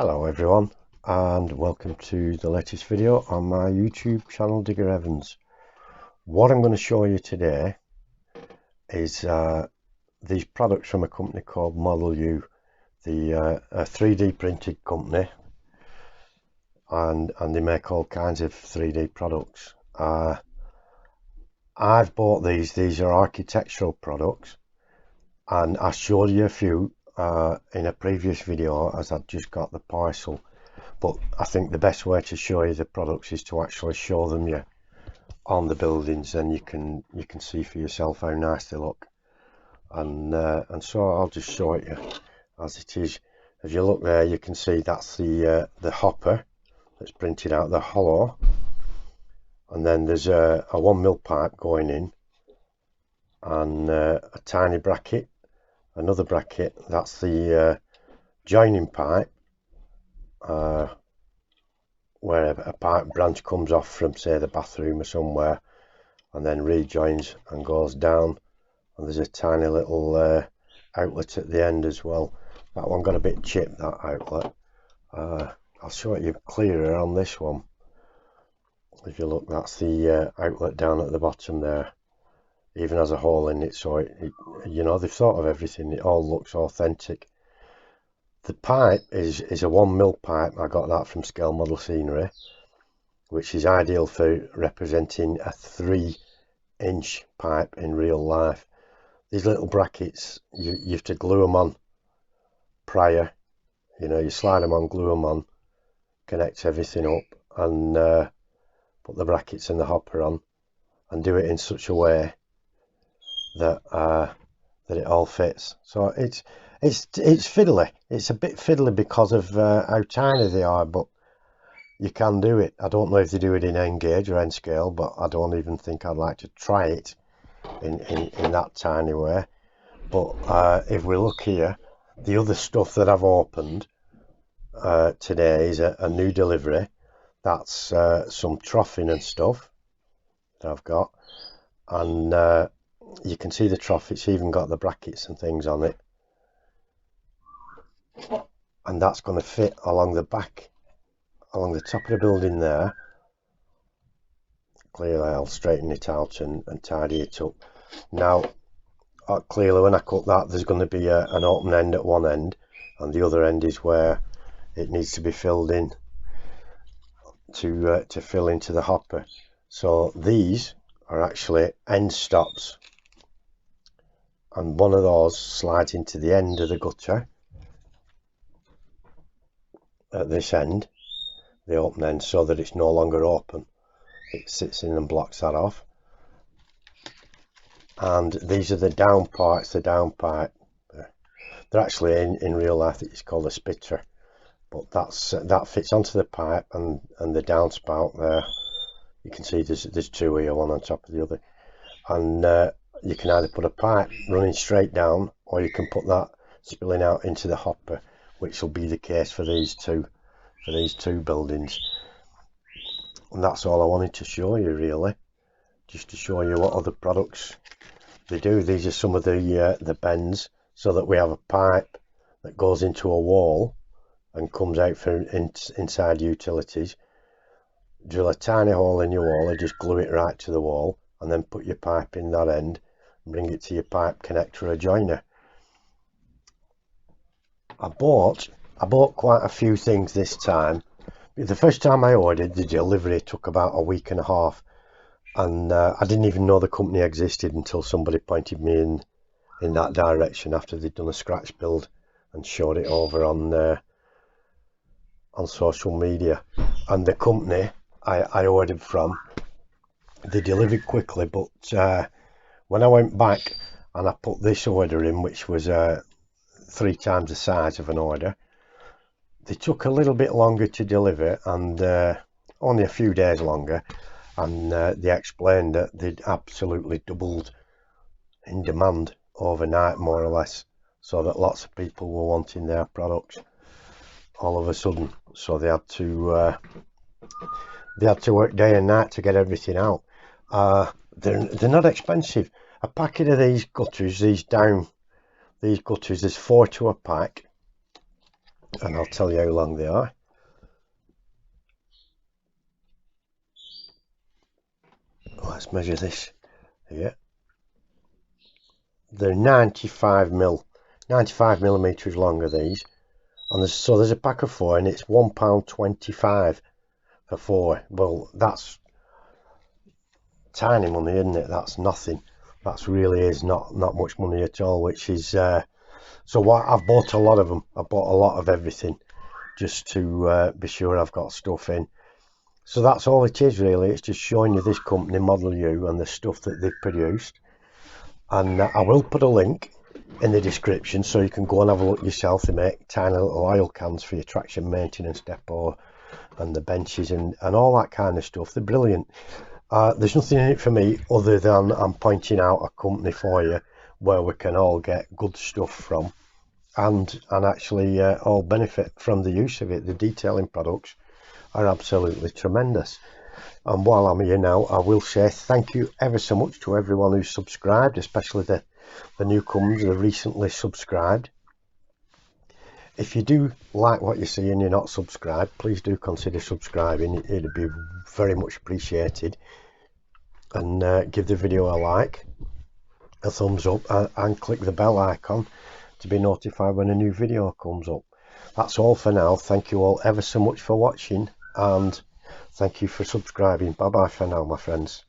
Hello everyone, and welcome to the latest video on my YouTube channel, Digger Evans. What I'm going to show you today is these products from a company called Model U, a 3D printed company, and they make all kinds of 3D products. I've bought these are architectural products, and I showed you a few in a previous video as I'd just got the parcel, but I think the best way to show you the products is to actually show them you on the buildings, and you can see for yourself how nice they look, and so I'll just show it you as it is. If you look there, you can see that's the hopper that's printed out, the hollow, and then there's a 1mm pipe going in, and a tiny bracket, another bracket, that's the joining pipe, where a pipe branch comes off from, say, the bathroom or somewhere, and then rejoins and goes down, and there's a tiny little outlet at the end as well. That one got a bit chipped, that outlet. I'll show it you clearer on this one. If you look, that's the outlet down at the bottom there, even has a hole in it, so you know, they've thought of everything. It all looks authentic. The pipe is a 1mm pipe. I got that from Scale Model Scenery, which is ideal for representing a 3-inch pipe in real life. These little brackets, you have to glue them on prior. You know, you slide them on, glue them on, connect everything up, and put the brackets and the hopper on, and do it in such a way that that it all fits. So it's fiddly. It's a bit fiddly because of how tiny they are, but you can do it. I don't know if they do it in N gauge or N scale, but I don't even think I'd like to try it in that tiny way. But if we look here, the other stuff that I've opened today is a new delivery. That's some troughing and stuff that I've got, and you can see the trough. It's even got the brackets and things on it, and that's going to fit along the back, along the top of the building there. Clearly I'll straighten it out and tidy it up. Now clearly when I cut that, there's going to be an open end at one end, and the other end is where it needs to be filled in to fill into the hopper. So these are actually end stops, and one of those slides into the end of the gutter at this end, the open end, so that it's no longer open. It sits in and blocks that off. And these are the down parts, the down pipe. They're actually in real life it's called a spitter, but that fits onto the pipe, and the downspout there, you can see there's two here, one on top of the other, and you can either put a pipe running straight down, or you can put that spilling out into the hopper, which will be the case for these two buildings. And that's all I wanted to show you, really, just to show you what other products they do. These are some of the bends, so that we have a pipe that goes into a wall and comes out for inside utilities. Drill a tiny hole in your wall and just glue it right to the wall, and then put your pipe in that end and bring it to your pipe connector or joiner. I bought quite a few things this time. The first time I ordered, the delivery took about a week and a half, and I didn't even know the company existed until somebody pointed me in that direction after they'd done a scratch build and showed it over on social media. And the company I ordered from, they delivered quickly, but when I went back and I put this order in, which was 3 times the size of an order, they took a little bit longer to deliver, and only a few days longer, and they explained that they'd absolutely doubled in demand overnight, more or less, so that lots of people were wanting their products all of a sudden, so they had to work day and night to get everything out. They're not expensive. A packet of these gutters, these gutters, there's 4 to a pack, and I'll tell you how long they are. Let's measure this here. They're 95 millimeters longer, these, and there's a pack of 4, and it's £1.25 for 4. Well, that's tiny money, isn't it? That's nothing. That's really is not much money at all, which is so what I've bought a lot of them. I bought a lot of everything just to be sure I've got stuff in. So that's all it is really. It's just showing you this company, Model U, and the stuff that they've produced. And I will put a link in the description so you can go and have a look yourself. They make tiny little oil cans for your traction maintenance depot and the benches and all that kind of stuff. They're brilliant. There's nothing in it for me other than I'm pointing out a company for you where we can all get good stuff from and actually all benefit from the use of it. The detailing products are absolutely tremendous. And while I'm here now, I will say thank you ever so much to everyone who's subscribed, especially the newcomers that have recently subscribed. If you do like what you see and you're not subscribed, please do consider subscribing. It'd be very much appreciated. And give the video a like, a thumbs up, and click the bell icon to be notified when a new video comes up. That's all for now. Thank you all ever so much for watching, and thank you for subscribing. Bye bye for now, my friends.